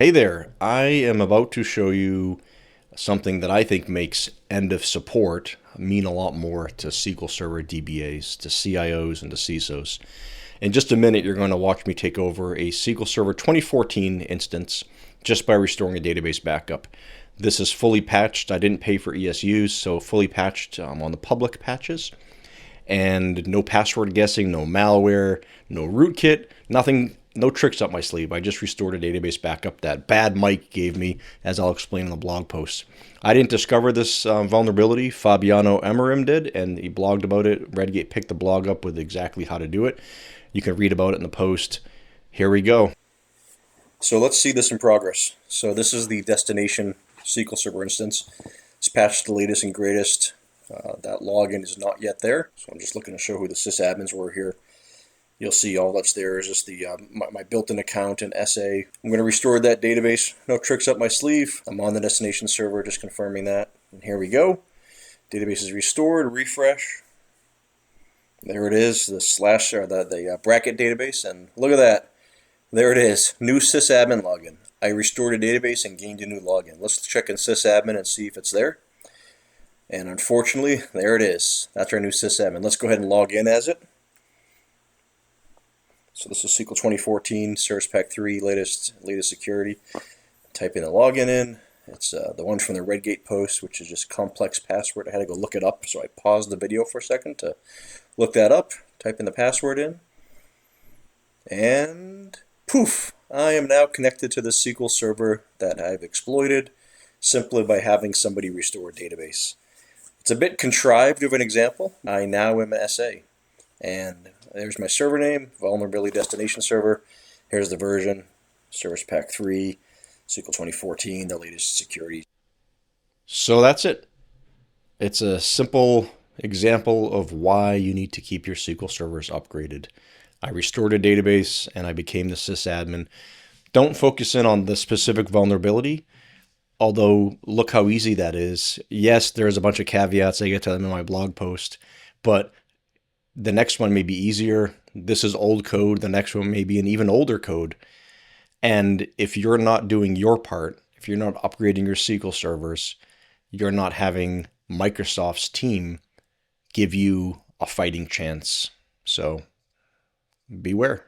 Hey there, I am about to show you something that I think makes end of support mean a lot more to SQL Server DBAs, to CIOs, and to CISOs. In just a minute, you're going to watch me take over a SQL Server 2014 instance just by restoring a database backup. This is fully patched. I didn't pay for ESUs, so fully patched on the public patches. And no password guessing, no malware, no rootkit, nothing, no tricks up my sleeve. I just restored a database backup that bad Mike gave me, as I'll explain in the blog post. I didn't discover this vulnerability. Fabiano Amorim did, and he blogged about it. Redgate picked the blog up with exactly how to do it. You can read about it in the post. Here we go. So let's see this in progress. So this is the destination SQL Server instance. It's patched the latest and greatest. That login is not yet there, so I'm just looking to show who the sysadmins were here. You'll see all that's there is just the my built-in account and SA. I'm going to restore that database. No tricks up my sleeve. I'm on the destination server, just confirming that. And here we go. Database is restored. Refresh. There it is, the slash or the bracket database, and look at that. There it is. New sysadmin login. I restored a database and gained a new login. Let's check in sysadmin and see if it's there. And unfortunately, there it is. That's our new sysadmin. Let's go ahead and log in as it. So this is SQL 2014, Service Pack 3, latest security. Type in the login in. It's the one from the Redgate post, which is just complex password. I had to go look it up, so I paused the video for a second to look that up. Type in the password in. And poof! I am now connected to the SQL server that I've exploited simply by having somebody restore a database. It's a bit contrived of an example. I now am an SA. And there's my server name, vulnerability destination server. Here's the version, Service Pack 3, SQL 2014, the latest security. So that's it. It's a simple example of why you need to keep your SQL servers upgraded. I restored a database and I became the sysadmin. Don't focus in on the specific vulnerability. Although, look how easy that is. Yes, there's a bunch of caveats. I get to them in my blog post. But the next one may be easier. This is old code. The next one may be an even older code. And if you're not doing your part, if you're not upgrading your SQL servers, you're not having Microsoft's team give you a fighting chance. So beware.